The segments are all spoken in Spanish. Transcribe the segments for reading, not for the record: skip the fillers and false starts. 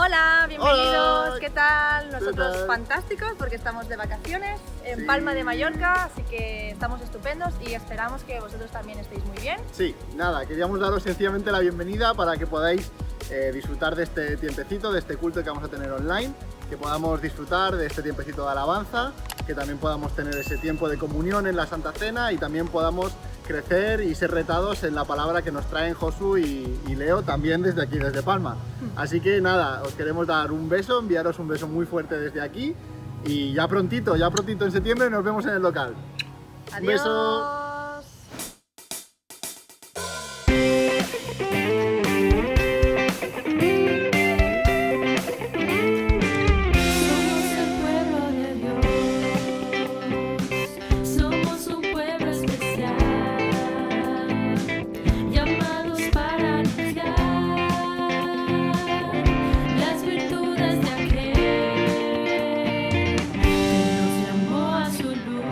Hola, bienvenidos, Hola. ¿qué tal? Nosotros ¿Qué tal? fantásticos porque estamos de vacaciones en Sí. Palma de Mallorca, así que estamos estupendos y esperamos que vosotros también estéis muy bien. Sí, nada, queríamos daros sencillamente la bienvenida para que podáis disfrutar de este tiempecito, de este culto que vamos a tener online, que podamos disfrutar de este tiempecito de alabanza, que también podamos tener ese tiempo de comunión en la Santa Cena y también podamos crecer y ser retados en la palabra que nos traen Josu y Leo también desde aquí, desde Palma. Así que nada, os queremos dar un beso, enviaros un beso muy fuerte desde aquí y ya prontito en septiembre nos vemos en el local. Un Adiós. beso. Somos el pueblo de Dios, somos un pueblo especial, llamados para anunciar las virtudes de aquel que nos llamó a su luz.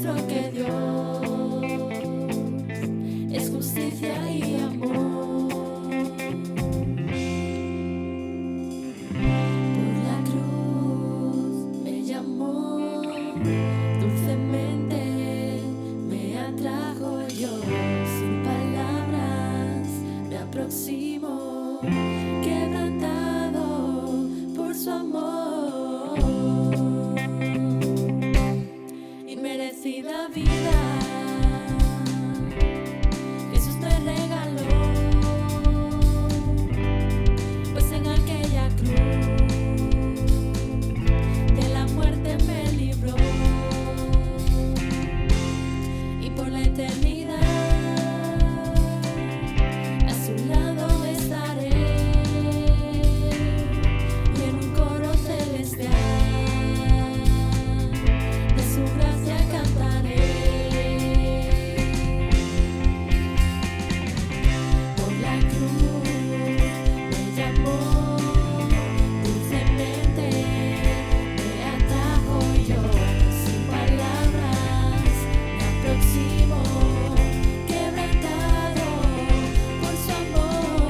demostró que Dios es justicia y amor. Por la cruz me llamó, dulcemente me atrajo yo, sin palabras me aproximo, quebrantado por su amor. Inmerecida vida Jesús me regaló, pues en aquella cruz de la muerte me libró, y por la eternidad a su lado estaré, y en un coro celestial de su gracia cantaré. Por la cruz me llamó, dulcemente me atrajo yo, sin palabras me aproximo, quebrantado por su amor.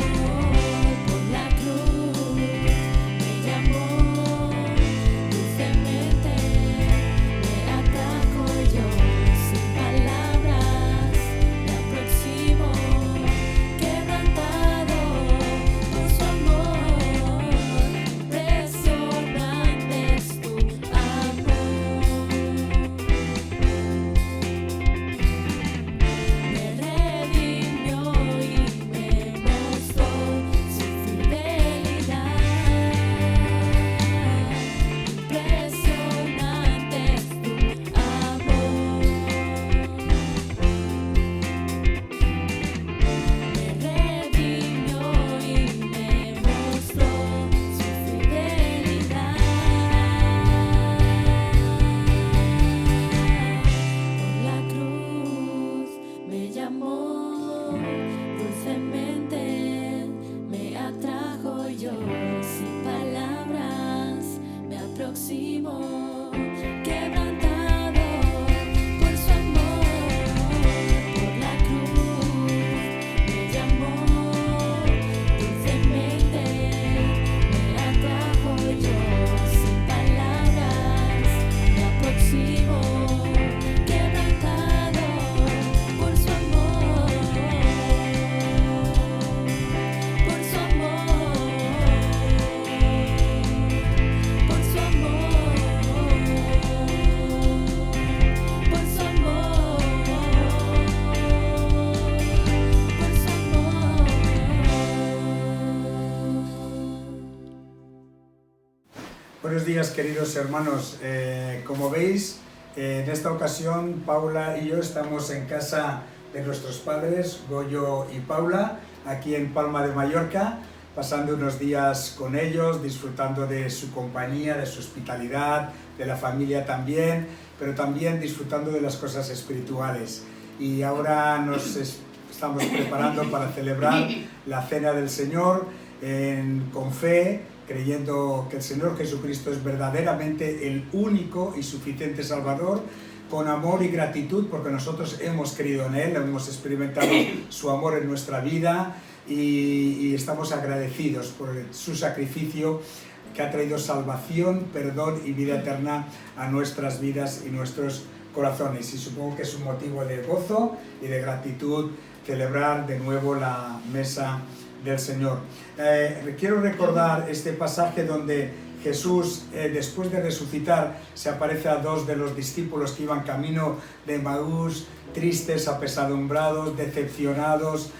Por la cruz me llamó, dulcemente me atrajo yo, sin palabras me aproximo, quebrantado por su amor. Impresionante es tu amor. Me redimió y me mostró su fidelidad. Impresionante es tu amor. Me redimió y me mostró su fidelidad. Por la cruz me llamó, dulcemente me atrajo yo, sin palabras me aproximo, quebrantado por su amor. Por la cruz me llamó, dulcemente me atrajo yo, sin palabras me aproximo, quebrantado por su amor, por su amor, por su amor, por su amor, por su amor. Buenos días, queridos hermanos. Como veis, en esta ocasión Paula y yo estamos en casa de nuestros padres, Goyo y Paula, aquí en Palma de Mallorca, pasando unos días con ellos, disfrutando de su compañía, de su hospitalidad, de la familia también, pero también disfrutando de las cosas espirituales. Y ahora nos estamos preparando para celebrar la Cena del Señor con fe, creyendo que el Señor Jesucristo es verdaderamente el único y suficiente Salvador, con amor y gratitud, porque nosotros hemos creído en Él, hemos experimentado su amor en nuestra vida y estamos agradecidos por su sacrificio que ha traído salvación, perdón y vida eterna a nuestras vidas y nuestros corazones. Y supongo que es un motivo de gozo y de gratitud celebrar de nuevo la mesa del Señor. Quiero recordar este pasaje donde Jesús, después de resucitar, se aparece a dos de los discípulos que iban camino de Emaús, tristes, apesadumbrados, decepcionados,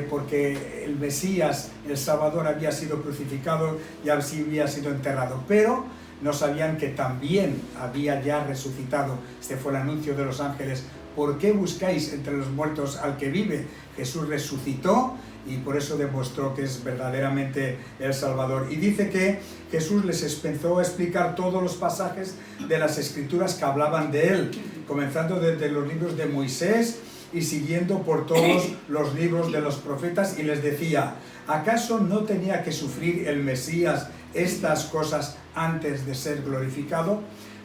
porque el Mesías, el Salvador, había sido crucificado y así había sido enterrado, pero no sabían que también había ya resucitado. Este fue el anuncio de los ángeles. ¿Por qué buscáis entre los muertos al que vive? Jesús resucitó y por eso demostró que es verdaderamente el Salvador. Y dice que Jesús les empezó a explicar todos los pasajes de las Escrituras que hablaban de Él, comenzando desde los libros de Moisés y siguiendo por todos los libros de los profetas, y les decía: ¿acaso no tenía que sufrir el Mesías estas cosas antes de ser glorificado?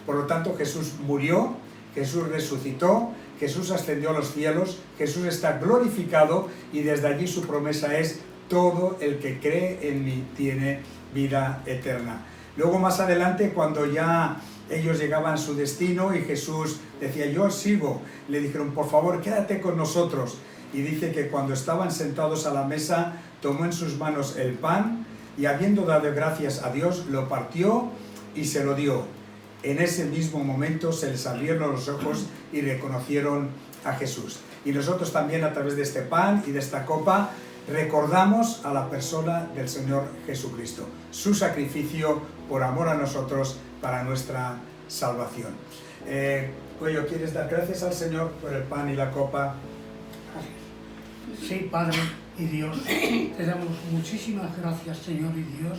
Por lo tanto, Jesús murió Jesús resucitó, Jesús ascendió a los cielos, Jesús está glorificado y desde allí su promesa es: todo el que cree en mí tiene vida eterna. Luego más adelante, cuando ya ellos llegaban a su destino y Jesús decía: yo os sigo, le dijeron: por favor, quédate con nosotros. Y dice que cuando estaban sentados a la mesa, tomó en sus manos el pan y, habiendo dado gracias a Dios, lo partió y se lo dio. En ese mismo momento se les abrieron los ojos y reconocieron a Jesús. Y nosotros también, a través de este pan y de esta copa, recordamos a la persona del Señor Jesucristo, su sacrificio por amor a nosotros para nuestra salvación. Cuello, ¿quieres dar gracias al Señor por el pan y la copa? Sí, Padre y Dios, te damos muchísimas gracias, Señor y Dios,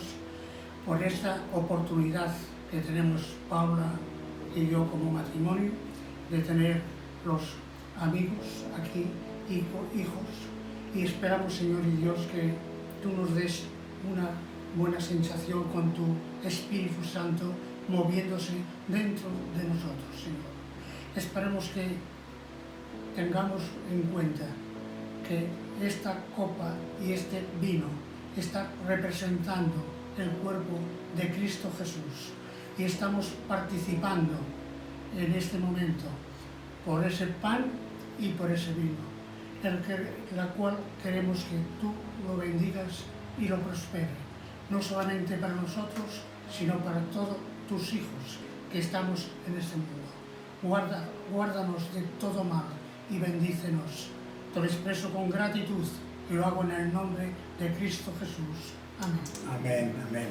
por esta oportunidad que tenemos Paula y yo como matrimonio, de tener los amigos aquí, hijos, y esperamos, Señor y Dios, que tú nos des una buena sensación con tu Espíritu Santo moviéndose dentro de nosotros, Señor. Esperemos que tengamos en cuenta que esta copa y este vino está representando el cuerpo de Cristo Jesús y estamos participando en este momento por ese pan y por ese vino, la cual queremos que tú lo bendigas y lo prospere, no solamente para nosotros, sino para todos tus hijos que estamos en este mundo. Guárdanos de todo mal y bendícenos. Te lo expreso con gratitud y lo hago en el nombre de Cristo Jesús. Amén. Amén, amén.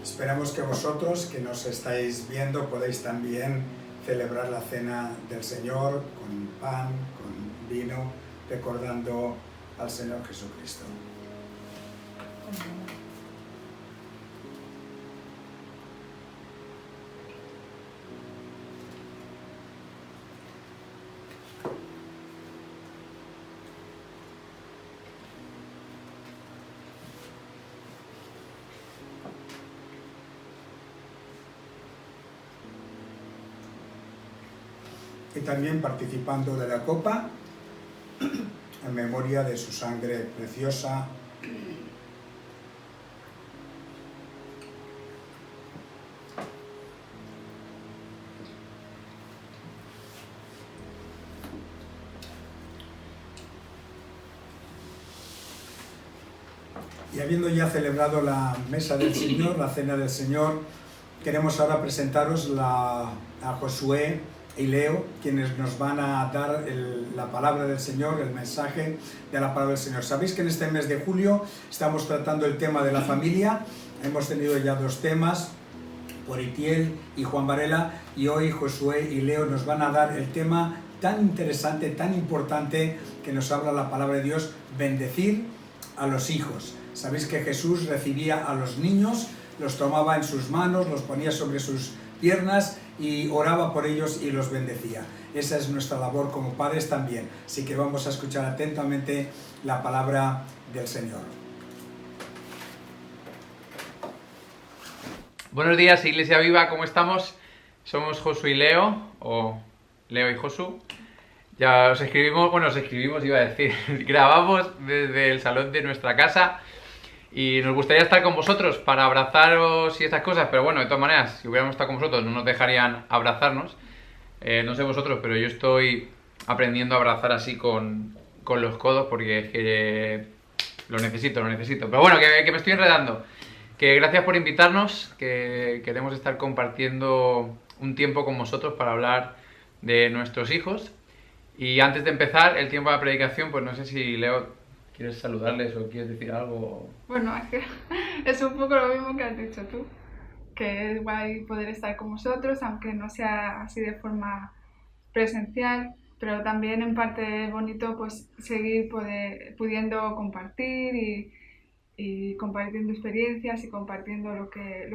Esperamos que vosotros que nos estáis viendo podáis también celebrar la cena del Señor con pan, con vino, recordando al Señor Jesucristo. Y también participando de la copa en memoria de su sangre preciosa. Y habiendo ya celebrado la mesa del Señor, la cena del Señor, queremos ahora presentaros a Josué y Leo, quienes nos van a dar la palabra del Señor, el mensaje de la palabra del Señor. Sabéis que en este mes de julio estamos tratando el tema de la familia. Hemos tenido ya 2 temas, por Itiel y Juan Varela, y hoy Josué y Leo nos van a dar el tema tan interesante, tan importante, que nos habla la palabra de Dios: bendecir a los hijos. Sabéis que Jesús recibía a los niños, los tomaba en sus manos, los ponía sobre sus piernas y oraba por ellos y los bendecía. Esa es nuestra labor como padres también. Así que vamos a escuchar atentamente la palabra del Señor. Buenos días, Iglesia Viva, ¿cómo estamos? Somos Josu y Leo, o Leo y Josu. Ya os escribimos, iba a decir, grabamos desde el salón de nuestra casa y nos gustaría estar con vosotros para abrazaros y esas cosas, pero bueno, de todas maneras, si hubiéramos estado con vosotros no nos dejarían abrazarnos. No sé vosotros, pero yo estoy aprendiendo a abrazar así con los codos porque es que lo necesito. Pero bueno, que me estoy enredando. Que gracias por invitarnos, que queremos estar compartiendo un tiempo con vosotros para hablar de nuestros hijos. Y antes de empezar el tiempo de la predicación, pues no sé si Leo, ¿quieres saludarles o quieres decir algo? Bueno, es que es un poco lo mismo que has dicho tú, que es guay poder estar con vosotros, aunque no sea así de forma presencial, pero también en parte es bonito pues seguir pudiendo compartir y compartiendo experiencias y compartiendo lo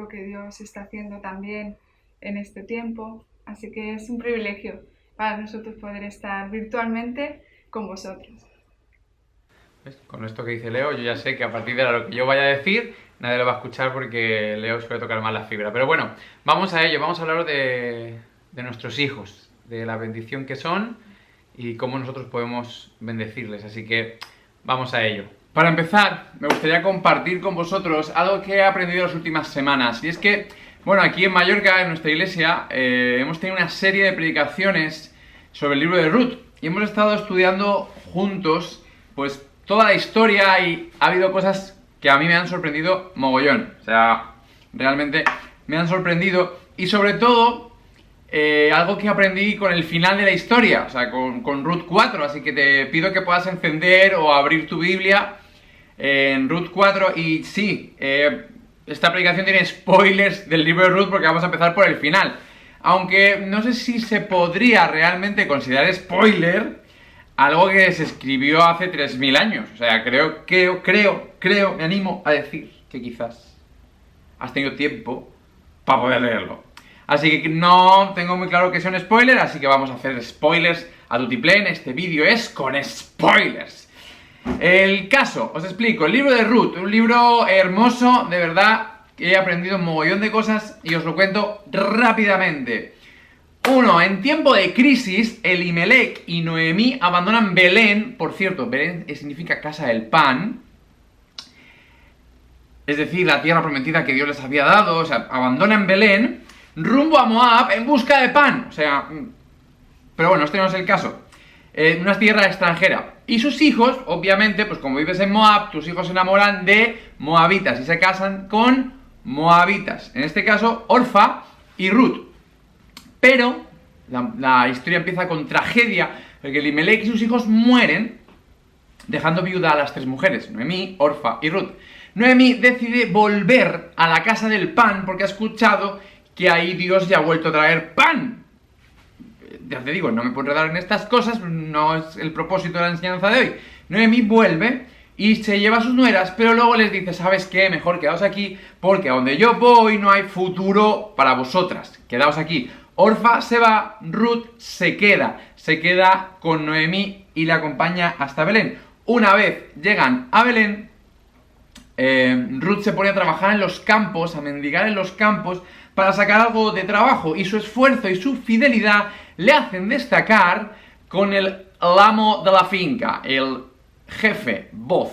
que Dios está haciendo también en este tiempo. Así que es un privilegio para nosotros poder estar virtualmente con vosotros. ¿Ves? Con esto que dice Leo, yo ya sé que a partir de lo que yo vaya a decir, nadie lo va a escuchar porque Leo suele tocar más la fibra. Pero bueno, vamos a ello, vamos a hablar de nuestros hijos, de la bendición que son y cómo nosotros podemos bendecirles. Así que vamos a ello. Para empezar, me gustaría compartir con vosotros algo que he aprendido las últimas semanas. Y es que, bueno, aquí en Mallorca, en nuestra iglesia, hemos tenido una serie de predicaciones sobre el libro de Ruth. Y hemos estado estudiando juntos, pues, toda la historia y ha habido cosas que a mí me han sorprendido mogollón. O sea, realmente me han sorprendido. Y sobre todo, algo que aprendí con el final de la historia, o sea, con Ruth 4. Así que te pido que puedas encender o abrir tu Biblia en Ruth 4. Y sí, esta predicación tiene spoilers del libro de Ruth porque vamos a empezar por el final. Aunque no sé si se podría realmente considerar spoiler algo que se escribió hace 3000 años. O sea, creo, me animo a decir que quizás has tenido tiempo para poder leerlo. Así que no tengo muy claro que sea un spoiler, así que vamos a hacer spoilers a tutiplén. Este vídeo es con spoilers. El caso, os explico, el libro de Ruth, un libro hermoso, de verdad. He aprendido un mogollón de cosas y os lo cuento rápidamente. 1. En tiempo de crisis, Elimelech y Noemí abandonan Belén. Por cierto, Belén significa casa del pan. Es decir, la tierra prometida que Dios les había dado. O sea, abandonan Belén rumbo a Moab en busca de pan. O sea, pero bueno, este no es el caso. Una tierra extranjera. Y sus hijos, obviamente, pues como vives en Moab, tus hijos se enamoran de moabitas y se casan con moabitas, en este caso Orfa y Ruth. Pero la historia empieza con tragedia, porque Elimelech y sus hijos mueren, dejando viuda a las 3 mujeres, Noemí, Orfa y Ruth. Noemí decide volver a la casa del pan porque ha escuchado que ahí Dios ya ha vuelto a traer pan. Ya te digo, no me puedo enredar en estas cosas, no es el propósito de la enseñanza de hoy. Noemí vuelve y se lleva a sus nueras, pero luego les dice, ¿sabes qué? Mejor quedaos aquí, porque a donde yo voy no hay futuro para vosotras. Quedaos aquí. Orfa se va, Ruth se queda con Noemí y la acompaña hasta Belén. Una vez llegan a Belén, Ruth se pone a trabajar en los campos, a mendigar en los campos, para sacar algo de trabajo, y su esfuerzo y su fidelidad le hacen destacar con el amo de la finca, el jefe, Boz.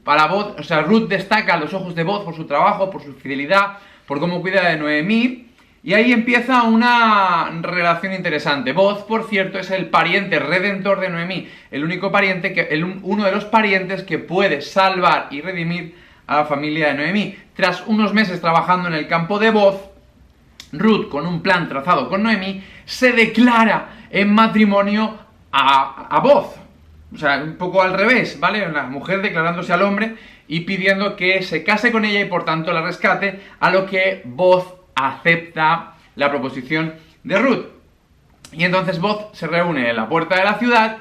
Para Boz, o sea, Ruth destaca a los ojos de Boz por su trabajo, por su fidelidad, por cómo cuida de Noemí, y ahí empieza una relación interesante. Boz, por cierto, es el pariente redentor de Noemí, el único pariente, uno de los parientes que puede salvar y redimir a la familia de Noemí. Tras unos meses trabajando en el campo de Boz, Ruth, con un plan trazado con Noemí, se declara en matrimonio a Boz. O sea, un poco al revés, ¿vale? Una mujer declarándose al hombre y pidiendo que se case con ella y por tanto la rescate, a lo que Boz acepta la proposición de Ruth. Y entonces Boz se reúne en la puerta de la ciudad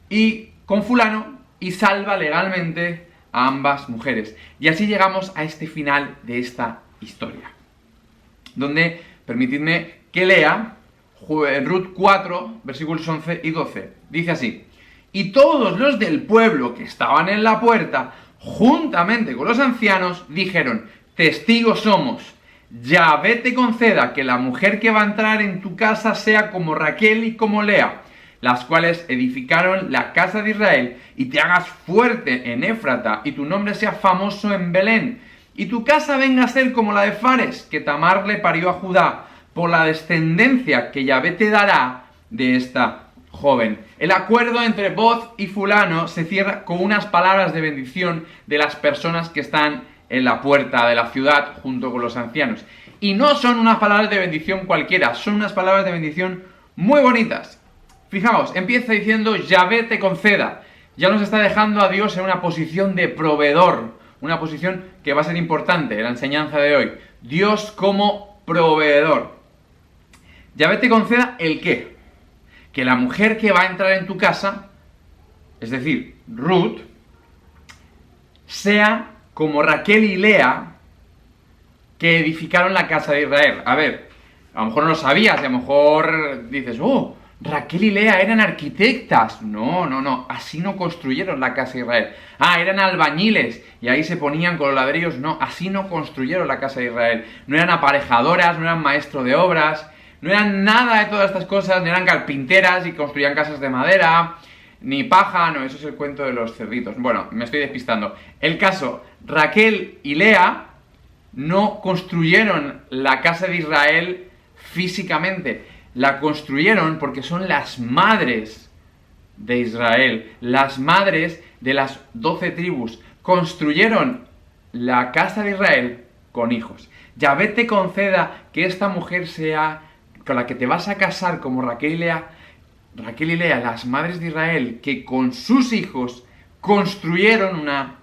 y con fulano y salva legalmente a ambas mujeres. Y así llegamos a este final de esta historia, donde, permitidme que lea Ruth 4, versículos 11 y 12. Dice así: y todos los del pueblo que estaban en la puerta, juntamente con los ancianos, dijeron: testigos somos, Yahvé te conceda que la mujer que va a entrar en tu casa sea como Raquel y como Lea, las cuales edificaron la casa de Israel, y te hagas fuerte en Éfrata, y tu nombre sea famoso en Belén, y tu casa venga a ser como la de Fares, que Tamar le parió a Judá, por la descendencia que Yahvé te dará de esta joven. El acuerdo entre Boz y fulano se cierra con unas palabras de bendición de las personas que están en la puerta de la ciudad junto con los ancianos. Y no son unas palabras de bendición cualquiera, son unas palabras de bendición muy bonitas. Fijaos, empieza diciendo Yahvé te conceda. Ya nos está dejando a Dios en una posición de proveedor, una posición que va a ser importante en la enseñanza de hoy. Dios como proveedor. Yahvé te conceda ¿el qué? Que la mujer que va a entrar en tu casa, es decir, Ruth, sea como Raquel y Lea, que edificaron la casa de Israel. A ver, a lo mejor no lo sabías, y a lo mejor dices, Raquel y Lea eran arquitectas. No, así no construyeron la casa de Israel. Eran albañiles y ahí se ponían con los ladrillos. No, así no construyeron la casa de Israel. No eran aparejadoras, no eran maestros de obras, no eran nada de todas estas cosas, no eran carpinteras y construían casas de madera, ni paja. No, eso es el cuento de los cerditos. Bueno, me estoy despistando. El caso, Raquel y Lea no construyeron la casa de Israel físicamente. La construyeron porque son las madres de Israel, las madres de las 12 tribus. Construyeron la casa de Israel con hijos. Yahvé te conceda que esta mujer sea con la que te vas a casar como Raquel y Lea, las madres de Israel, que con sus hijos construyeron una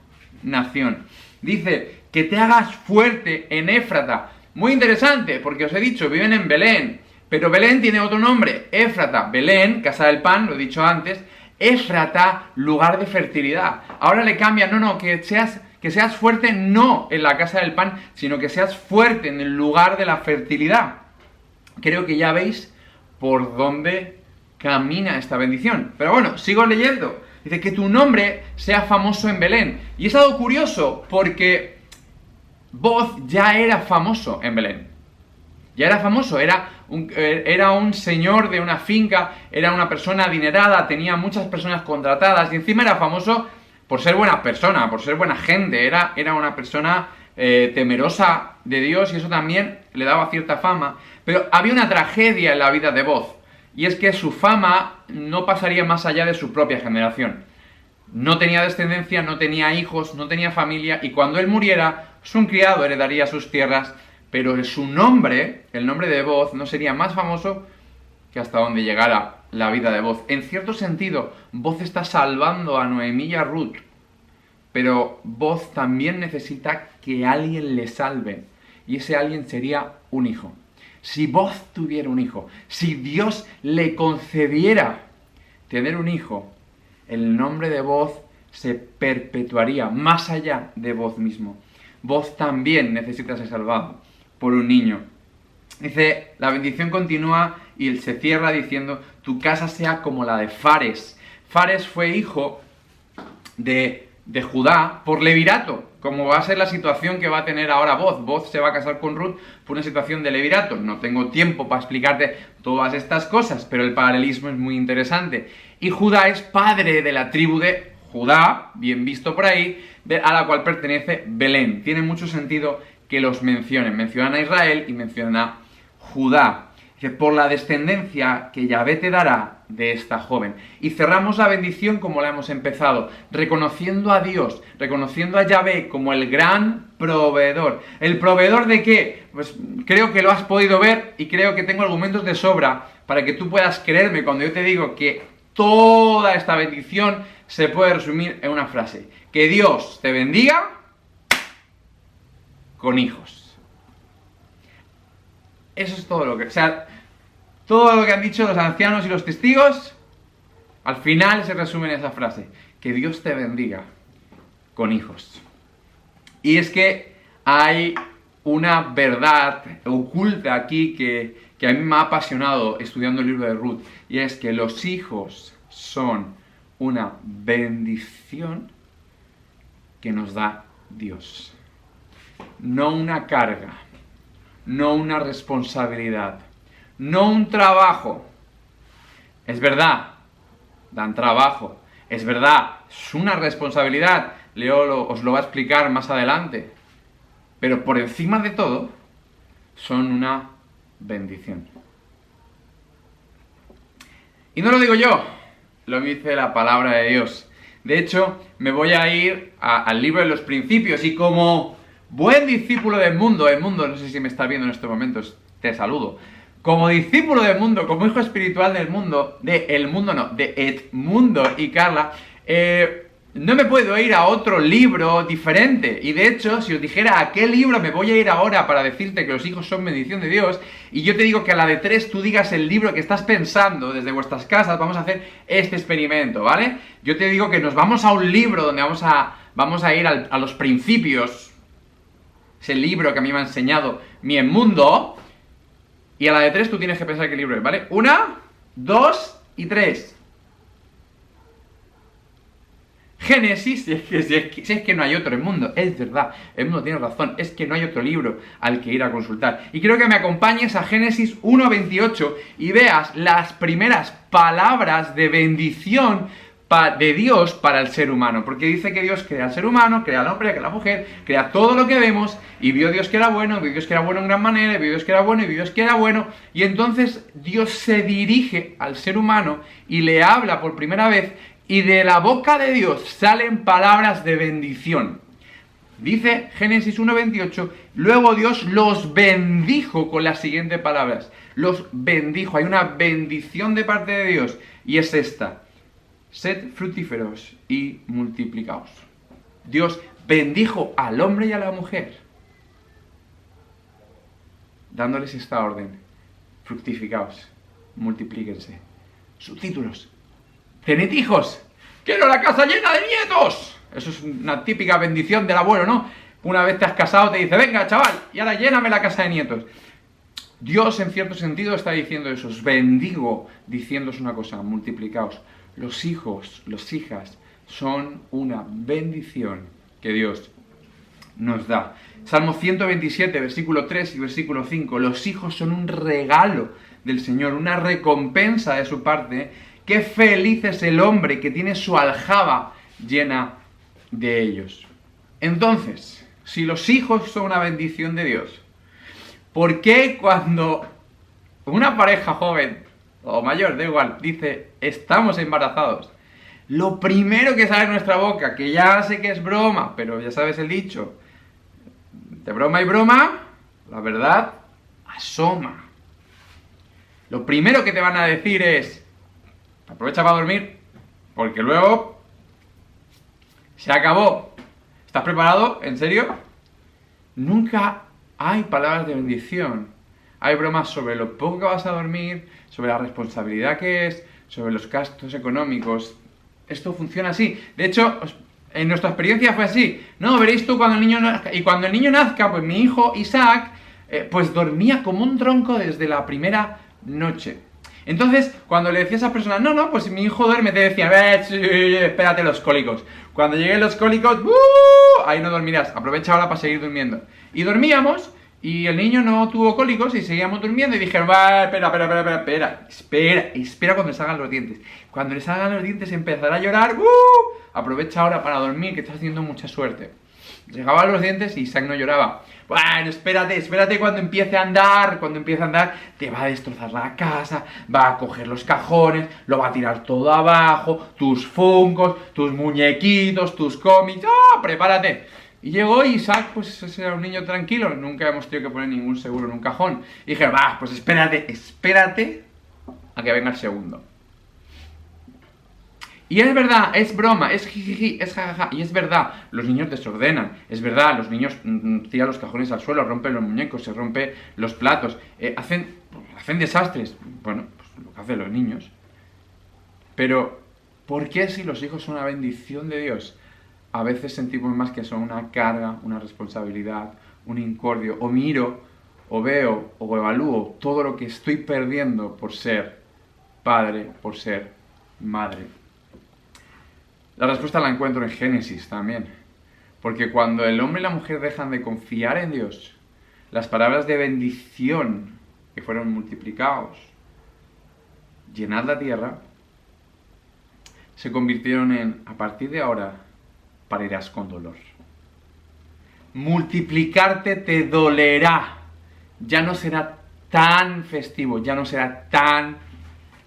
nación. Dice, que te hagas fuerte en Éfrata. Muy interesante, porque os he dicho, viven en Belén. Pero Belén tiene otro nombre, Éfrata. Belén, casa del pan, lo he dicho antes. Éfrata, lugar de fertilidad. Ahora le cambian, que seas fuerte no en la casa del pan, sino que seas fuerte en el lugar de la fertilidad. Creo que ya veis por dónde camina esta bendición. Pero bueno, sigo leyendo. Dice que tu nombre sea famoso en Belén. Y es algo curioso, porque Boz ya era famoso en Belén. Ya era famoso, era un señor de una finca, era una persona adinerada, tenía muchas personas contratadas y encima era famoso por ser buena persona, por ser buena gente, era una persona temerosa de Dios y eso también le daba cierta fama. Pero había una tragedia en la vida de Boz y es que su fama no pasaría más allá de su propia generación. No tenía descendencia, no tenía hijos, no tenía familia y cuando él muriera, su criado heredaría sus tierras. Pero su nombre, el nombre de Boz, no sería más famoso que hasta donde llegara la vida de Boz. En cierto sentido, Boz está salvando a Noemí y a Ruth, pero Boz también necesita que alguien le salve, y ese alguien sería un hijo. Si Boz tuviera un hijo, si Dios le concediera tener un hijo, el nombre de Boz se perpetuaría más allá de Boz mismo. Boz también necesita ser salvado por un niño. Dice, la bendición continúa y se cierra diciendo, tu casa sea como la de Fares. Fares fue hijo de Judá por levirato, como va a ser la situación que va a tener ahora Boz. Boz se va a casar con Ruth por una situación de levirato. No tengo tiempo para explicarte todas estas cosas, pero el paralelismo es muy interesante. Y Judá es padre de la tribu de Judá, bien visto por ahí, a la cual pertenece Belén. Tiene mucho sentido que los mencionen. Mencionan a Israel y mencionan a Judá. Dice, por la descendencia que Yahvé te dará de esta joven. Y cerramos la bendición como la hemos empezado, reconociendo a Dios, reconociendo a Yahvé como el gran proveedor. ¿El proveedor de qué? Pues creo que lo has podido ver y creo que tengo argumentos de sobra para que tú puedas creerme cuando yo te digo que toda esta bendición se puede resumir en una frase. Que Dios te bendiga con hijos. Eso es todo lo que... todo lo que han dicho los ancianos y los testigos, al final se resume en esa frase. Que Dios te bendiga con hijos. Y es que hay una verdad oculta aquí que a mí me ha apasionado estudiando el libro de Ruth. Y es que los hijos son una bendición que nos da Dios. No una carga, no una responsabilidad, no un trabajo. Es verdad, dan trabajo, es verdad, es una responsabilidad. Leo os lo va a explicar más adelante. Pero por encima de todo, son una bendición. Y no lo digo yo, lo dice la palabra de Dios. De hecho, me voy a ir al libro de los principios y como buen discípulo del mundo, no sé si me estás viendo en estos momentos, te saludo. Como discípulo del mundo, como hijo espiritual del mundo, de Edmundo y Carla, no me puedo ir a otro libro diferente. Y de hecho, si os dijera a qué libro me voy a ir ahora para decirte que los hijos son bendición de Dios, y yo te digo que a la de 3 tú digas el libro que estás pensando desde vuestras casas, vamos a hacer este experimento, ¿vale? Yo te digo que nos vamos a un libro donde vamos a ir a los principios, ese libro que a mí me ha enseñado mi Edmundo, y a la de 3 tú tienes que pensar qué libro es, ¿vale? 1, 2 y 3. Génesis, si es que no hay otro, el mundo, es verdad, el mundo tiene razón, es que no hay otro libro al que ir a consultar. Y quiero que me acompañes a Génesis 1:28 y veas las primeras palabras de bendición de Dios para el ser humano, porque dice que Dios crea al ser humano, crea al hombre, crea a la mujer, crea todo lo que vemos, y vio Dios que era bueno, vio Dios que era bueno en gran manera, vio Dios que era bueno, y vio Dios que era bueno, y entonces Dios se dirige al ser humano y le habla por primera vez, y de la boca de Dios salen palabras de bendición. Dice Génesis 1:28, luego Dios los bendijo con las siguientes palabras, los bendijo, hay una bendición de parte de Dios, y es esta: sed fructíferos y multiplicaos. Dios bendijo al hombre y a la mujer, dándoles esta orden: fructificaos, multiplíquense. Subtítulos: tened hijos, quiero la casa llena de nietos. Eso es una típica bendición del abuelo, ¿no? Una vez te has casado te dice, venga chaval, y ahora lléname la casa de nietos. Dios en cierto sentido está diciendo eso, os bendigo, diciéndoos una cosa: multiplicaos. Los hijos, las hijas, son una bendición que Dios nos da. Salmo 127, versículo 3 y versículo 5. Los hijos son un regalo del Señor, una recompensa de su parte. Qué feliz es el hombre que tiene su aljaba llena de ellos. Entonces, si los hijos son una bendición de Dios, ¿por qué cuando una pareja joven o mayor, da igual, dice, estamos embarazados, lo primero que sale de nuestra boca, que ya sé que es broma, pero ya sabes el dicho, de broma y broma, la verdad asoma? Lo primero que te van a decir es, aprovecha para dormir, porque luego se acabó. ¿Estás preparado? ¿En serio? Nunca hay palabras de bendición. Hay bromas sobre lo poco que vas a dormir, sobre la responsabilidad que es, sobre los gastos económicos. Esto funciona así. De hecho, en nuestra experiencia fue así. No, veréis tú cuando el niño nazca. Y cuando el niño nazca, pues mi hijo Isaac, pues dormía como un tronco desde la primera noche. Entonces, cuando le decía a esa persona, no, pues mi hijo duerme, te decía, espérate los cólicos. Cuando lleguen los cólicos, ahí no dormirás, aprovecha ahora para seguir durmiendo. Y dormíamos, y el niño no tuvo cólicos, y seguíamos durmiendo, y dijeron, espera cuando le salgan los dientes. Cuando le salgan los dientes empezará a llorar, aprovecha ahora para dormir, que estás haciendo mucha suerte. Llegaban los dientes y Isaac no lloraba. Bueno, espérate cuando empiece a andar. Cuando empiece a andar, te va a destrozar la casa, va a coger los cajones, lo va a tirar todo abajo, tus funcos, tus muñequitos, tus cómics. Prepárate. Y llegó Isaac, pues ese era un niño tranquilo, nunca hemos tenido que poner ningún seguro en un cajón. Y dije, pues espérate a que venga el segundo. Y es verdad, es broma, es jijiji, es jajaja, y es verdad, los niños desordenan, es verdad, los niños tiran los cajones al suelo, rompen los muñecos, se rompen los platos, hacen desastres, bueno, pues lo que hacen los niños. Pero, ¿por qué si los hijos son una bendición de Dios, a veces sentimos más que son una carga, una responsabilidad, un incordio, o miro, o veo, o evalúo todo lo que estoy perdiendo por ser padre, por ser madre? La respuesta la encuentro en Génesis también, porque cuando el hombre y la mujer dejan de confiar en Dios, las palabras de bendición que fueron multiplicados, llenad la tierra, se convirtieron en, a partir de ahora, parirás con dolor. Multiplicarte te dolerá, ya no será tan festivo, ya no será tan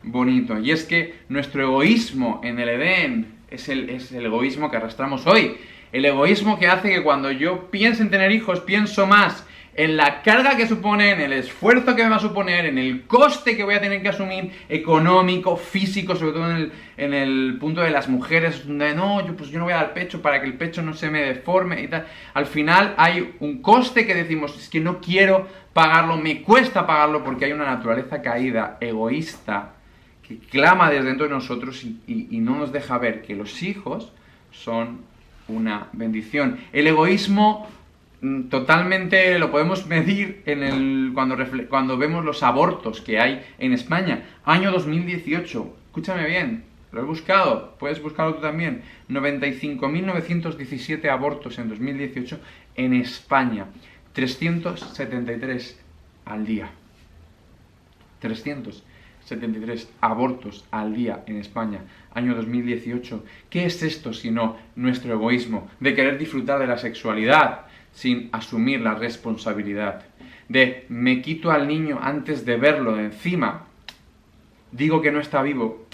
bonito. Y es que nuestro egoísmo en el Edén es el egoísmo que arrastramos hoy. El egoísmo que hace que cuando yo pienso en tener hijos, pienso más en la carga que supone, en el esfuerzo que me va a suponer, en el coste que voy a tener que asumir, económico, físico, sobre todo en el punto de las mujeres, donde yo no voy a dar pecho para que el pecho no se me deforme y tal. Al final hay un coste que decimos, es que no quiero pagarlo, me cuesta pagarlo porque hay una naturaleza caída, egoísta, que clama desde dentro de nosotros y no nos deja ver que los hijos son una bendición. El egoísmo totalmente lo podemos medir cuando vemos los abortos que hay en España. Año 2018, escúchame bien, lo he buscado, puedes buscarlo tú también. 95.917 abortos en 2018 en España. 373 al día. 373 abortos al día en España, año 2018. ¿Qué es esto sino nuestro egoísmo de querer disfrutar de la sexualidad sin asumir la responsabilidad? De me quito al niño antes de verlo de encima, digo que no está vivo,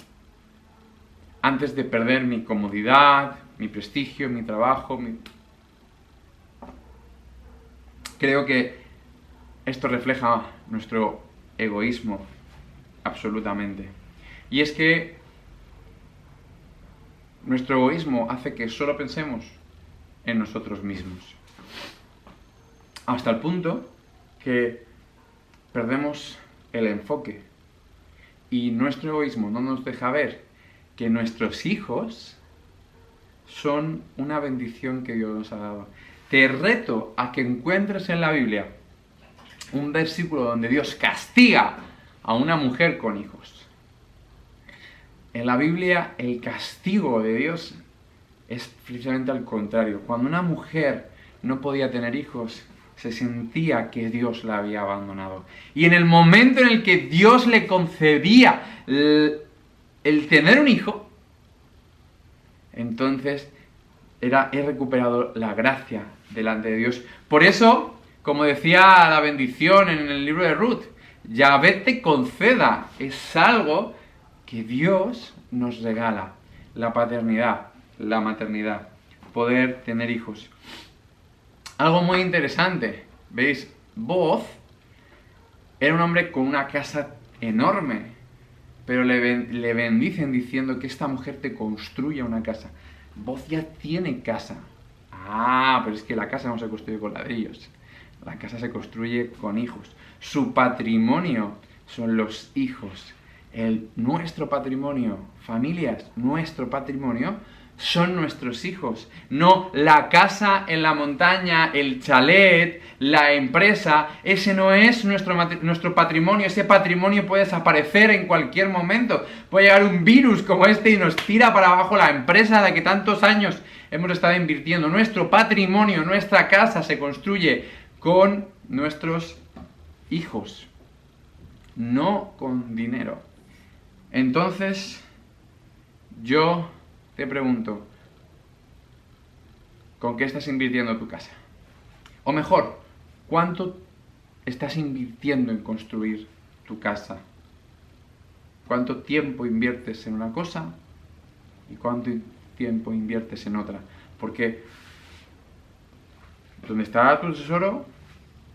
antes de perder mi comodidad, mi prestigio, mi trabajo. Creo que esto refleja nuestro egoísmo absolutamente. Y es que nuestro egoísmo hace que solo pensemos en nosotros mismos. Hasta el punto que perdemos el enfoque. Y nuestro egoísmo no nos deja ver que nuestros hijos son una bendición que Dios nos ha dado. Te reto a que encuentres en la Biblia un versículo donde Dios castiga a una mujer con hijos. En la Biblia el castigo de Dios es precisamente al contrario. Cuando una mujer no podía tener hijos, se sentía que Dios la había abandonado. Y en el momento en el que Dios le concedía el tener un hijo, entonces he recuperado la gracia delante de Dios. Por eso, como decía la bendición en el libro de Ruth, Yahvé te conceda, es algo que Dios nos regala, la paternidad, la maternidad, poder tener hijos. Algo muy interesante, ¿veis? Boaz era un hombre con una casa enorme, pero le bendicen diciendo que esta mujer te construya una casa. Boaz ya tiene casa. Pero es que la casa no se construye con ladrillos. La casa se construye con hijos. Su patrimonio son los hijos. Nuestro patrimonio, familias, nuestro patrimonio son nuestros hijos. No la casa en la montaña, el chalet, la empresa. Ese no es nuestro patrimonio. Ese patrimonio puede desaparecer en cualquier momento. Puede llegar un virus como este y nos tira para abajo la empresa en la que tantos años hemos estado invirtiendo. Nuestro patrimonio, nuestra casa se construye con nuestros hijos, no con dinero. Entonces, yo te pregunto, ¿con qué estás invirtiendo tu casa? O mejor, ¿cuánto estás invirtiendo en construir tu casa? ¿Cuánto tiempo inviertes en una cosa y cuánto tiempo inviertes en otra? Porque donde está tu tesoro,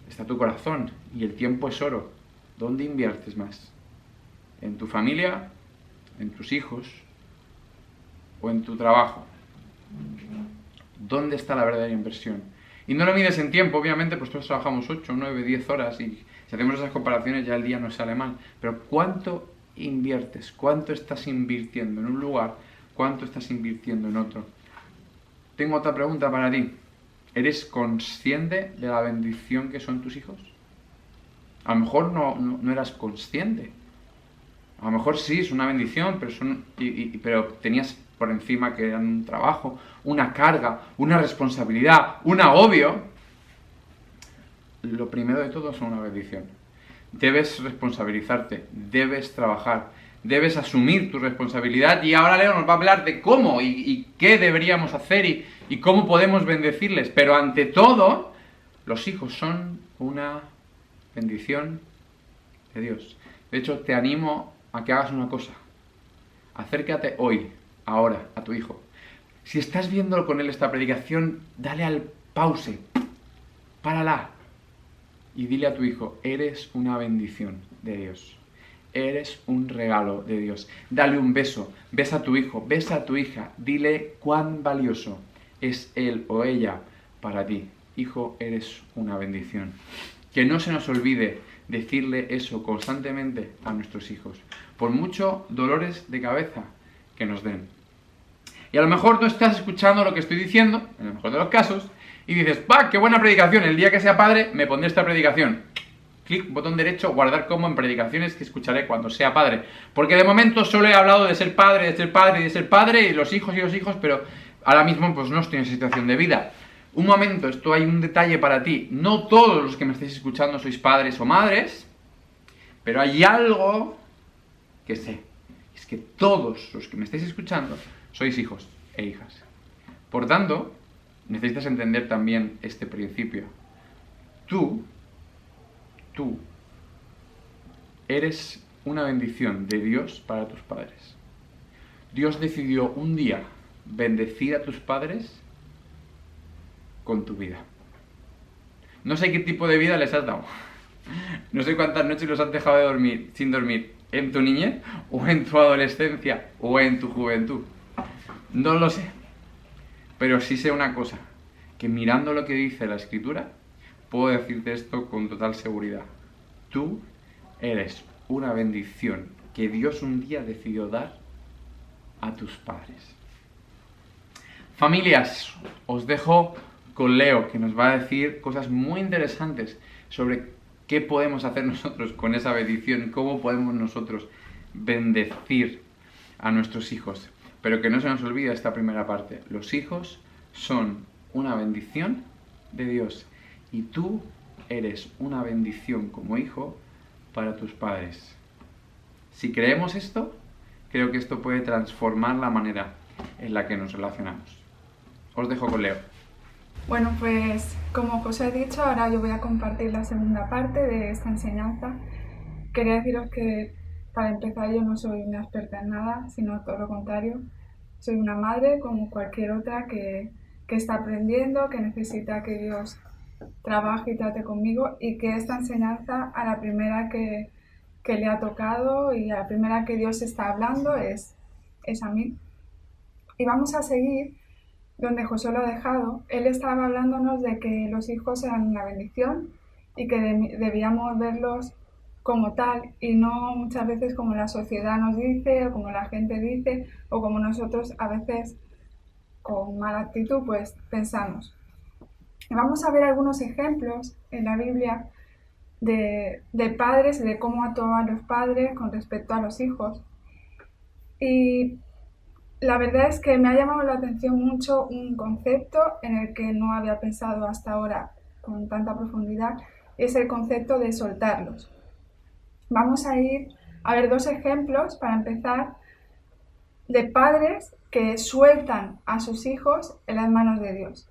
está tu corazón, y el tiempo es oro. ¿Dónde inviertes más? ¿En tu familia? ¿En tus hijos? ¿O en tu trabajo? ¿Dónde está la verdadera inversión? Y no lo mides en tiempo, obviamente, pues todos trabajamos 8, 9, 10 horas y si hacemos esas comparaciones ya el día nos sale mal. Pero ¿cuánto inviertes? ¿Cuánto estás invirtiendo en un lugar? ¿Cuánto estás invirtiendo en otro? Tengo otra pregunta para ti. ¿Eres consciente de la bendición que son tus hijos? A lo mejor no eras consciente. A lo mejor sí, es una bendición, pero tenías por encima que eran un trabajo, una carga, una responsabilidad, un agobio. Lo primero de todo son una bendición. Debes responsabilizarte, debes trabajar, debes asumir tu responsabilidad. Y ahora Leo nos va a hablar de cómo y qué deberíamos hacer y cómo podemos bendecirles. Pero ante todo, los hijos son una bendición de Dios. De hecho, te animo a que hagas una cosa. Acércate hoy, ahora, a tu hijo. Si estás viendo con él esta predicación, dale al pause. Párala. Y dile a tu hijo, eres una bendición de Dios. Eres un regalo de Dios. Dale un beso. Besa a tu hijo, besa a tu hija. Dile cuán valioso es él o ella para ti. Hijo, eres una bendición. Que no se nos olvide decirle eso constantemente a nuestros hijos. Por muchos dolores de cabeza que nos den. Y a lo mejor no estás escuchando lo que estoy diciendo, en el mejor de los casos, y dices, ¡bah, qué buena predicación! El día que sea padre me pondré esta predicación. Clic, botón derecho, guardar como en predicaciones que escucharé cuando sea padre. Porque de momento solo he hablado de ser padre, de ser padre y de ser padre, y los hijos, pero ahora mismo pues no estoy en situación de vida. Un momento, esto hay un detalle para ti. No todos los que me estáis escuchando sois padres o madres, pero hay algo que sé. Es que todos los que me estáis escuchando sois hijos e hijas. Por tanto, necesitas entender también este principio. Tú eres una bendición de Dios para tus padres. Dios decidió un día bendecir a tus padres con tu vida. No sé qué tipo de vida les has dado. No sé cuántas noches los has dejado de dormir, sin dormir, en tu niñez, o en tu adolescencia, o en tu juventud. No lo sé. Pero sí sé una cosa, que mirando lo que dice la Escritura, puedo decirte esto con total seguridad. Tú eres una bendición que Dios un día decidió dar a tus padres. Familias, os dejo con Leo, que nos va a decir cosas muy interesantes sobre qué podemos hacer nosotros con esa bendición, cómo podemos nosotros bendecir a nuestros hijos. Pero que no se nos olvide esta primera parte. Los hijos son una bendición de Dios y tú eres una bendición como hijo para tus padres. Si creemos esto, creo que esto puede transformar la manera en la que nos relacionamos. Os dejo con Leo. Bueno, pues como os he dicho, ahora yo voy a compartir la segunda parte de esta enseñanza. Quería deciros que, para empezar, yo no soy una experta en nada, sino todo lo contrario. Soy una madre como cualquier otra que está aprendiendo, que necesita que Dios trabaje y trate conmigo, y que esta enseñanza, a la primera que le ha tocado y a la primera que Dios está hablando es a mí. Y vamos a seguir donde José lo ha dejado. Él estaba hablándonos de que los hijos eran una bendición y que debíamos verlos como tal y no muchas veces como la sociedad nos dice o como la gente dice o como nosotros a veces con mala actitud pues pensamos. Vamos a ver algunos ejemplos en la Biblia de padres y de cómo actuaban los padres con respecto a los hijos. Y la verdad es que me ha llamado la atención mucho un concepto en el que no había pensado hasta ahora con tanta profundidad, es el concepto de soltarlos. Vamos a ir a ver dos ejemplos, para empezar, de padres que sueltan a sus hijos en las manos de Dios.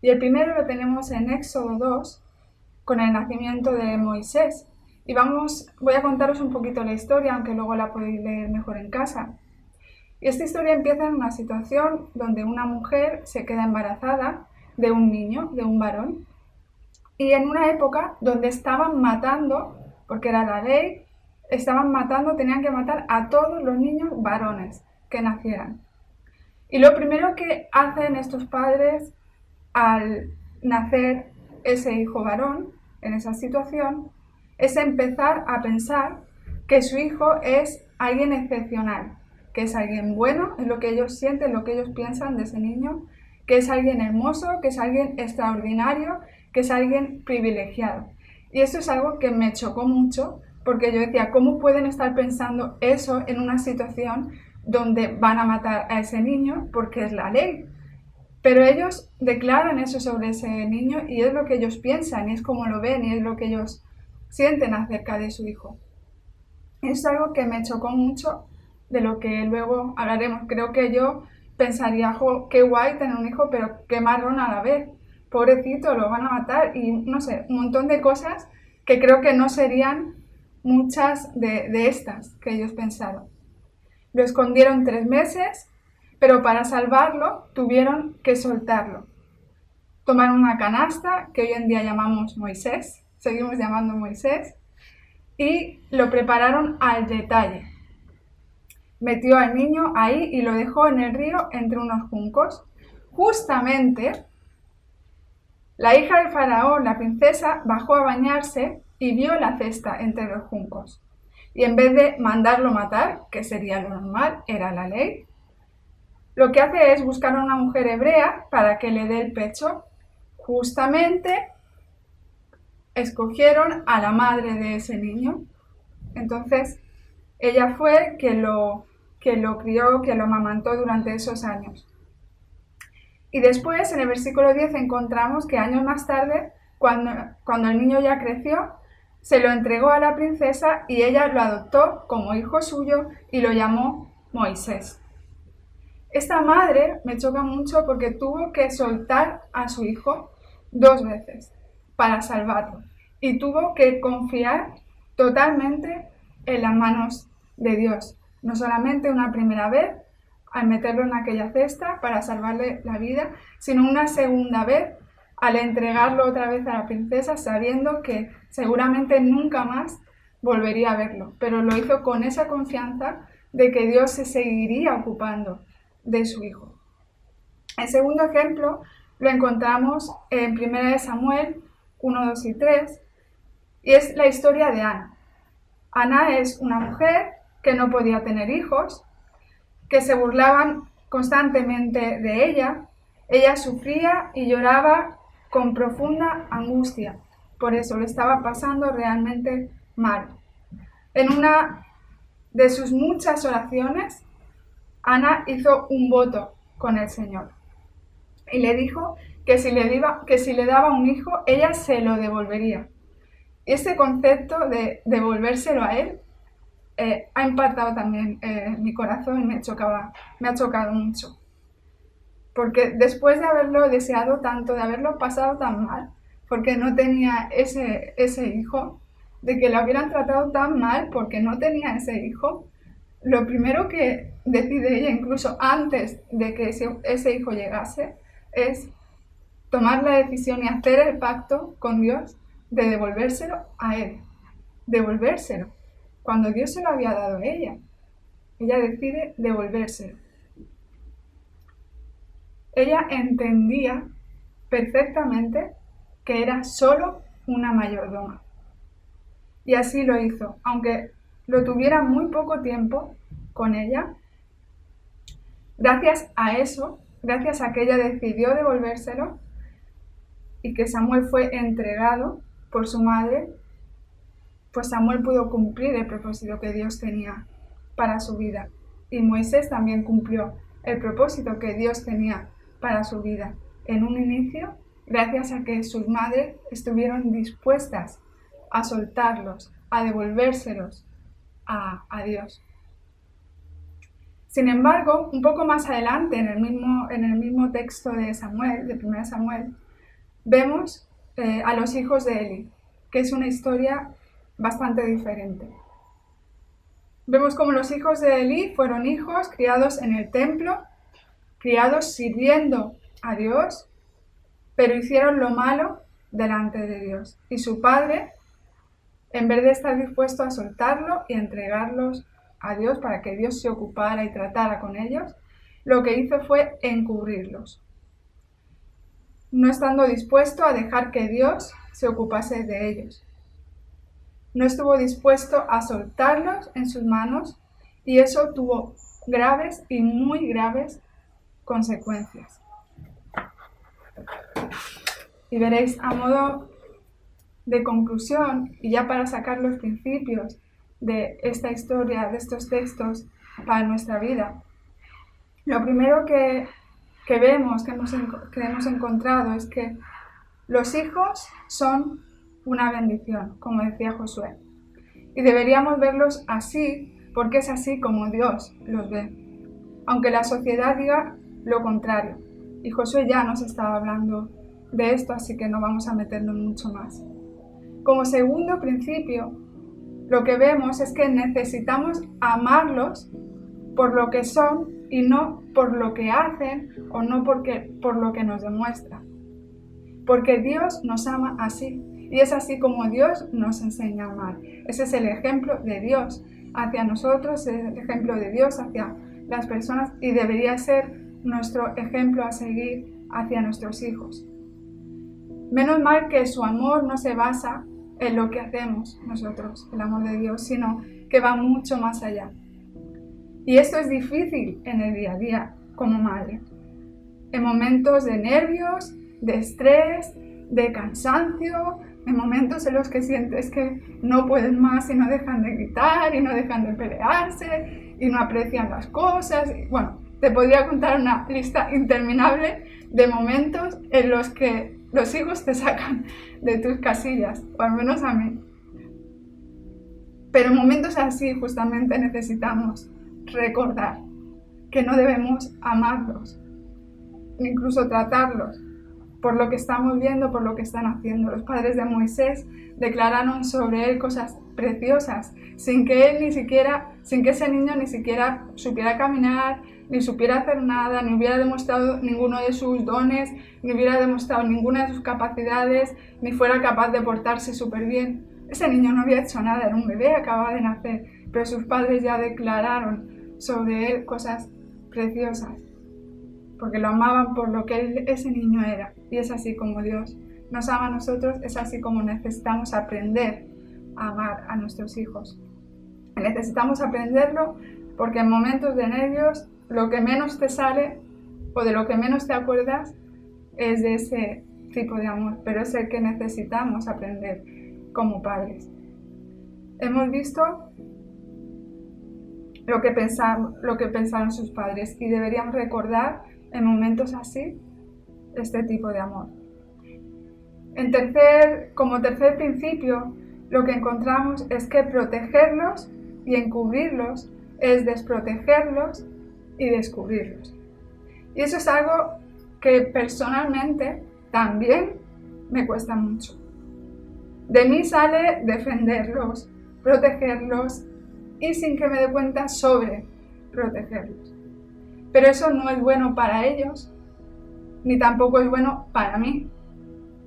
Y el primero lo tenemos en Éxodo 2, con el nacimiento de Moisés. Y voy a contaros un poquito la historia, aunque luego la podéis leer mejor en casa. Y esta historia empieza en una situación donde una mujer se queda embarazada de un niño, de un varón, y en una época donde estaban matando, porque era la ley, tenían que matar a todos los niños varones que nacieran. Y lo primero que hacen estos padres al nacer ese hijo varón, en esa situación, es empezar a pensar que su hijo es alguien excepcional, que es alguien bueno, es lo que ellos sienten, lo que ellos piensan de ese niño, que es alguien hermoso, que es alguien extraordinario, que es alguien privilegiado. Y esto es algo que me chocó mucho, porque yo decía, ¿cómo pueden estar pensando eso en una situación donde van a matar a ese niño? Porque es la ley. Pero ellos declaran eso sobre ese niño y es lo que ellos piensan, y es como lo ven, y es lo que ellos sienten acerca de su hijo. Es algo que me chocó mucho, de lo que luego hablaremos. Creo que yo pensaría, jo, qué guay tener un hijo, pero qué marrón a la vez. Pobrecito, lo van a matar, y no sé, un montón de cosas que creo que no serían muchas de estas que ellos pensaron. Lo escondieron 3 meses, pero para salvarlo tuvieron que soltarlo. Tomaron una canasta, que hoy en día llamamos Moisés, seguimos llamando Moisés, y lo prepararon al detalle. Metió al niño ahí y lo dejó en el río entre unos juncos. Justamente, la hija del faraón, la princesa, bajó a bañarse y vio la cesta entre los juncos. Y en vez de mandarlo matar, que sería lo normal, era la ley, lo que hace es buscar a una mujer hebrea para que le dé el pecho justamente escogieron a la madre de ese niño. Entonces, ella fue quien lo crió, quien lo amamantó durante esos años. Y después, en el versículo 10, encontramos que años más tarde, cuando el niño ya creció, se lo entregó a la princesa y ella lo adoptó como hijo suyo y lo llamó Moisés. Esta madre me choca mucho porque tuvo que soltar a su hijo 2 veces para salvarlo y tuvo que confiar totalmente en las manos de Dios. No solamente una primera vez al meterlo en aquella cesta para salvarle la vida, sino una segunda vez al entregarlo otra vez a la princesa sabiendo que seguramente nunca más volvería a verlo, pero lo hizo con esa confianza de que Dios se seguiría ocupando de su hijo. El segundo ejemplo lo encontramos en 1 Samuel 1, 2 y 3 y es la historia de Ana. Ana es una mujer que no podía tener hijos, que se burlaban constantemente de ella. Ella sufría y lloraba con profunda angustia, por eso lo estaba pasando realmente mal. En una de sus muchas oraciones, Ana hizo un voto con el Señor y le dijo que si le daba un hijo, ella se lo devolvería. Y este concepto de devolvérselo a él ha impactado también mi corazón y me ha chocado mucho. Porque después de haberlo deseado tanto, de haberlo pasado tan mal, porque no tenía ese hijo, de que la hubieran tratado tan mal porque no tenía ese hijo, lo primero que decide ella, incluso antes de que ese hijo llegase, es tomar la decisión y hacer el pacto con Dios de devolvérselo a él. Devolvérselo. Cuando Dios se lo había dado a ella. Ella decide devolvérselo. Ella entendía perfectamente que era solo una mayordoma. Y así lo hizo, aunque lo tuviera muy poco tiempo con ella. Gracias a eso, gracias a que ella decidió devolvérselo y que Samuel fue entregado por su madre, pues Samuel pudo cumplir el propósito que Dios tenía para su vida. Y Moisés también cumplió el propósito que Dios tenía para su vida. En un inicio, gracias a que sus madres estuvieron dispuestas a soltarlos, a devolvérselos a Dios. Sin embargo, un poco más adelante, en el mismo texto de Samuel, de 1 Samuel, vemos a los hijos de Eli, que es una historia bastante diferente. Vemos cómo los hijos de Eli fueron hijos criados en el templo, criados sirviendo a Dios, pero hicieron lo malo delante de Dios. Y su padre, en vez de estar dispuesto a soltarlo y entregarlos a Dios para que Dios se ocupara y tratara con ellos, lo que hizo fue encubrirlos, no estando dispuesto a dejar que Dios se ocupase de ellos. No estuvo dispuesto a soltarlos en sus manos y eso tuvo graves y muy graves consecuencias. Y veréis, a modo de conclusión, y ya para sacar los principios de esta historia, de estos textos para nuestra vida, lo primero que vemos, que hemos encontrado, es que los hijos son una bendición, como decía Josué. Y deberíamos verlos así, porque es así como Dios los ve, aunque la sociedad diga lo contrario. Y Josué ya nos estaba hablando de esto, así que no vamos a meternos mucho más. Como segundo principio, lo que vemos es que necesitamos amarlos por lo que son y no por lo que hacen o no por lo que nos demuestran. Porque Dios nos ama así. Y es así como Dios nos enseña a amar. Ese es el ejemplo de Dios hacia nosotros, es el ejemplo de Dios hacia las personas y debería ser nuestro ejemplo a seguir hacia nuestros hijos. Menos mal que su amor no se basa en lo que hacemos nosotros, el amor de Dios, sino que va mucho más allá. Y esto es difícil en el día a día como madre. En momentos de nervios de estrés, de cansancio, en momentos en los que sientes que no pueden más y no dejan de gritar y no dejan de pelearse y no aprecian las cosas. Bueno, te podría contar una lista interminable de momentos en los que los hijos te sacan de tus casillas, o al menos a mí. Pero en momentos así justamente necesitamos recordar que no debemos amarlos, incluso tratarlos por lo que estamos viendo, por lo que están haciendo. Los padres de Moisés declararon sobre él cosas preciosas, sin que ese niño ni siquiera supiera caminar, ni supiera hacer nada, ni hubiera demostrado ninguno de sus dones, ni hubiera demostrado ninguna de sus capacidades, ni fuera capaz de portarse súper bien. Ese niño no había hecho nada, era un bebé, acababa de nacer, pero sus padres ya declararon sobre él cosas preciosas, porque lo amaban por lo que ese niño era. Y es así como Dios nos ama a nosotros, es así como necesitamos aprender a amar a nuestros hijos. Necesitamos aprenderlo porque en momentos de nervios lo que menos te sale o de lo que menos te acuerdas es de ese tipo de amor, pero es el que necesitamos aprender como padres. Hemos visto lo que pensaron sus padres y deberíamos recordar en momentos así este tipo de amor. Como tercer principio, lo que encontramos es que protegerlos y encubrirlos es desprotegerlos y descubrirlos. Y eso es algo que personalmente también me cuesta mucho. De mí sale defenderlos, protegerlos y sin que me dé cuenta sobreprotegerlos. Pero eso no es bueno para ellos, ni tampoco es bueno para mí,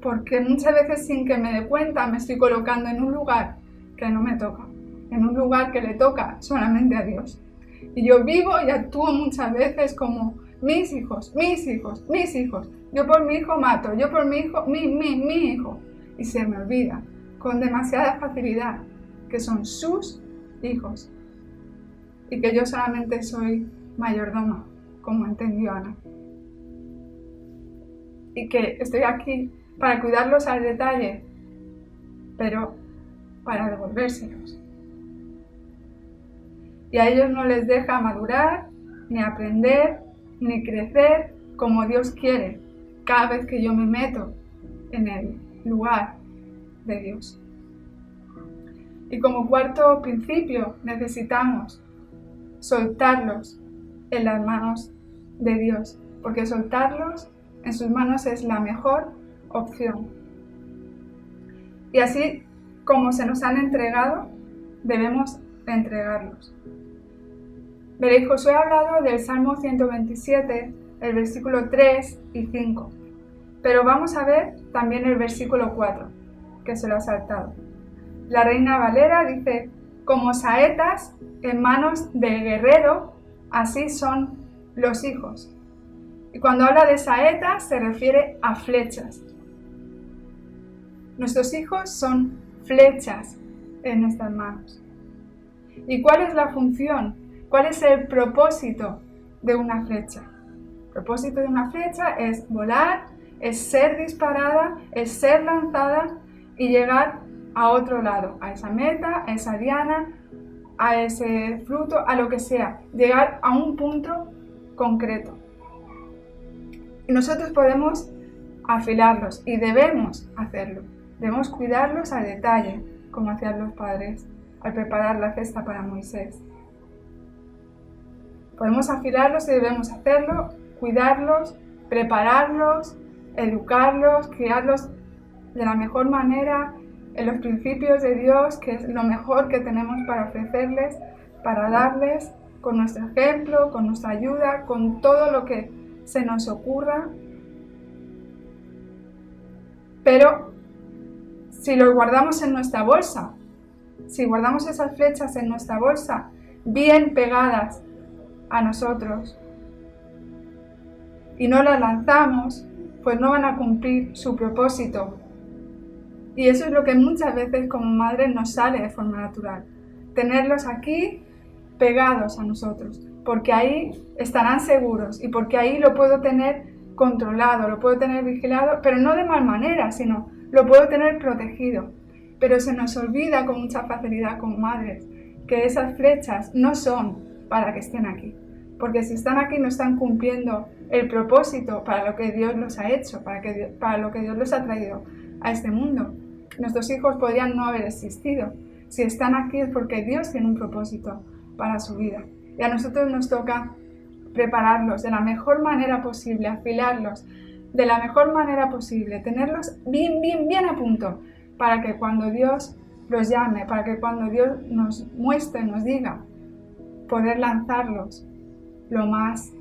porque muchas veces sin que me dé cuenta me estoy colocando en un lugar que no me toca, en un lugar que le toca solamente a Dios. Y yo vivo y actúo muchas veces como mis hijos, mis hijos, mis hijos. Yo por mi hijo mato, yo por mi hijo, mi hijo. Y se me olvida con demasiada facilidad que son sus hijos y que yo solamente soy mayordoma, como entendió Ana. Y que estoy aquí para cuidarlos al detalle, pero para devolvérselos. Y a ellos no les deja madurar, ni aprender, ni crecer como Dios quiere, cada vez que yo me meto en el lugar de Dios. Y como cuarto principio, necesitamos soltarlos en las manos de Dios, porque soltarlos en sus manos es la mejor opción. Y así como se nos han entregado, debemos entregarlos. Veréis, Josué ha hablado del Salmo 127, el versículo 3 y 5, pero vamos a ver también el versículo 4, que se lo ha saltado. La Reina Valera dice: como saetas en manos del guerrero, así son los hijos. Y cuando habla de saetas se refiere a flechas. Nuestros hijos son flechas en nuestras manos. ¿Y cuál es la función? ¿Cuál es el propósito de una flecha? El propósito de una flecha es volar, es ser disparada, es ser lanzada y llegar a otro lado, a esa meta, a esa diana, a ese fruto, a lo que sea, llegar a un punto concreto. Y nosotros podemos afilarlos y debemos hacerlo. Debemos cuidarlos al detalle, como hacían los padres al preparar la cesta para Moisés. Podemos afilarlos y debemos hacerlo, cuidarlos, prepararlos, educarlos, criarlos de la mejor manera, en los principios de Dios, que es lo mejor que tenemos para ofrecerles, para darles, con nuestro ejemplo, con nuestra ayuda, con todo lo que se nos ocurra. Pero si los guardamos en nuestra bolsa, si guardamos esas flechas en nuestra bolsa, bien pegadas a nosotros, y no las lanzamos, pues no van a cumplir su propósito. Y eso es lo que muchas veces como madres nos sale de forma natural. Tenerlos aquí pegados a nosotros, porque ahí estarán seguros y porque ahí lo puedo tener controlado, lo puedo tener vigilado, pero no de mal manera, sino lo puedo tener protegido. Pero se nos olvida con mucha facilidad como madres que esas flechas no son para que estén aquí. Porque si están aquí no están cumpliendo el propósito para lo que Dios los ha hecho, para lo que Dios los ha traído a este mundo. Nuestros hijos podrían no haber existido. Si están aquí es porque Dios tiene un propósito para su vida. Y a nosotros nos toca prepararlos de la mejor manera posible, afilarlos de la mejor manera posible, tenerlos bien a punto, para que cuando Dios los llame, para que cuando Dios nos muestre, nos diga, poder lanzarlos lo más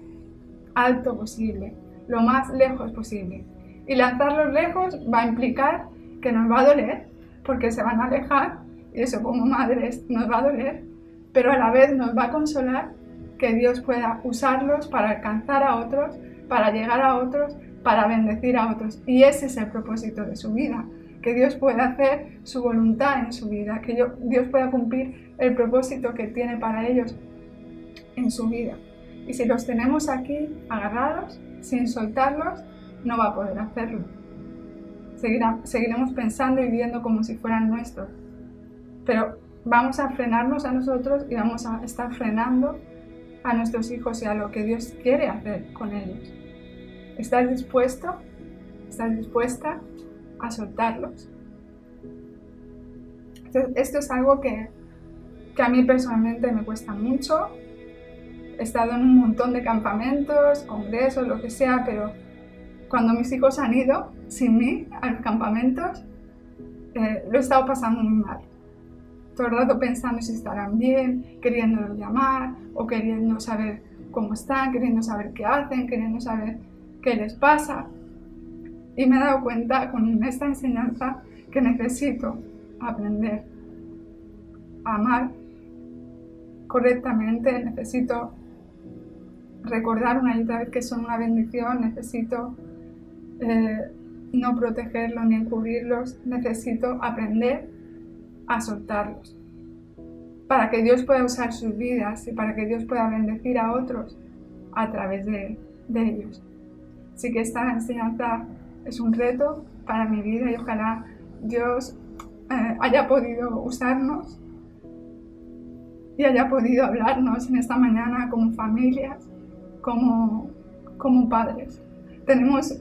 alto posible, lo más lejos posible. Y lanzarlos lejos va a implicar que nos va a doler, porque se van a alejar, y eso como madres nos va a doler, pero a la vez nos va a consolar que Dios pueda usarlos para alcanzar a otros, para llegar a otros, para bendecir a otros. Y ese es el propósito de su vida, que Dios pueda hacer su voluntad en su vida, que Dios pueda cumplir el propósito que tiene para ellos en su vida. Y si los tenemos aquí agarrados, sin soltarlos, no va a poder hacerlo. Seguiremos pensando y viviendo como si fueran nuestros. Pero vamos a frenarnos a nosotros y vamos a estar frenando a nuestros hijos y a lo que Dios quiere hacer con ellos. ¿Estás dispuesto? ¿Estás dispuesta a soltarlos? Esto es algo que a mí personalmente me cuesta mucho. He estado en un montón de campamentos, congresos, lo que sea, pero cuando mis hijos han ido sin mí a los campamentos, lo he estado pasando muy mal. Todo el rato pensando si estarán bien, queriéndolos llamar o queriendo saber cómo están, queriendo saber qué hacen, queriendo saber qué les pasa. Y me he dado cuenta con esta enseñanza que necesito aprender a amar correctamente, necesito recordar una y otra vez que son una bendición, necesito no protegerlos ni encubrirlos, necesito aprender a soltarlos para que Dios pueda usar sus vidas y para que Dios pueda bendecir a otros a través de ellos. Así que esta enseñanza es un reto para mi vida y ojalá Dios haya podido usarnos y haya podido hablarnos en esta mañana como familias, como padres. Tenemos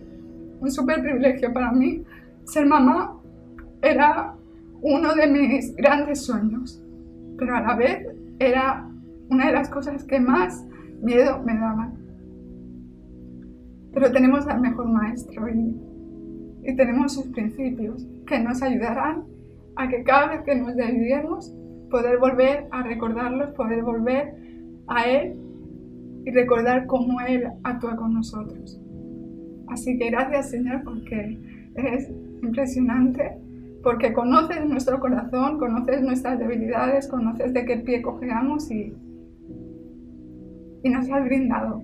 un súper privilegio para mí. Ser mamá era uno de mis grandes sueños, pero a la vez era una de las cosas que más miedo me daban. Pero tenemos al mejor maestro y tenemos sus principios que nos ayudarán a que cada vez que nos desviemos poder volver a recordarlos, poder volver a Él y recordar cómo Él actúa con nosotros. Así que gracias, Señor, porque eres impresionante, porque conoces nuestro corazón, conoces nuestras debilidades, conoces de qué pie cojeamos y nos has brindado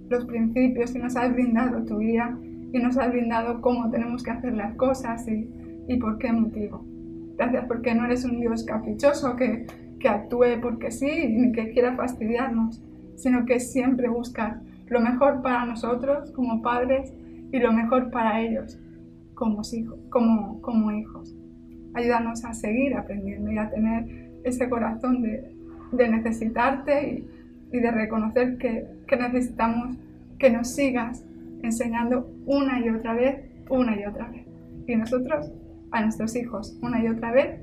los principios y nos has brindado tu guía y nos has brindado cómo tenemos que hacer las cosas y por qué motivo. Gracias porque no eres un Dios caprichoso que actúe porque sí ni que quiera fastidiarnos, sino que siempre buscas lo mejor para nosotros como padres y lo mejor para ellos como hijos. Ayúdanos a seguir aprendiendo y a tener ese corazón de necesitarte y de reconocer que necesitamos que nos sigas enseñando una y otra vez. Y nosotros a nuestros hijos una y otra vez.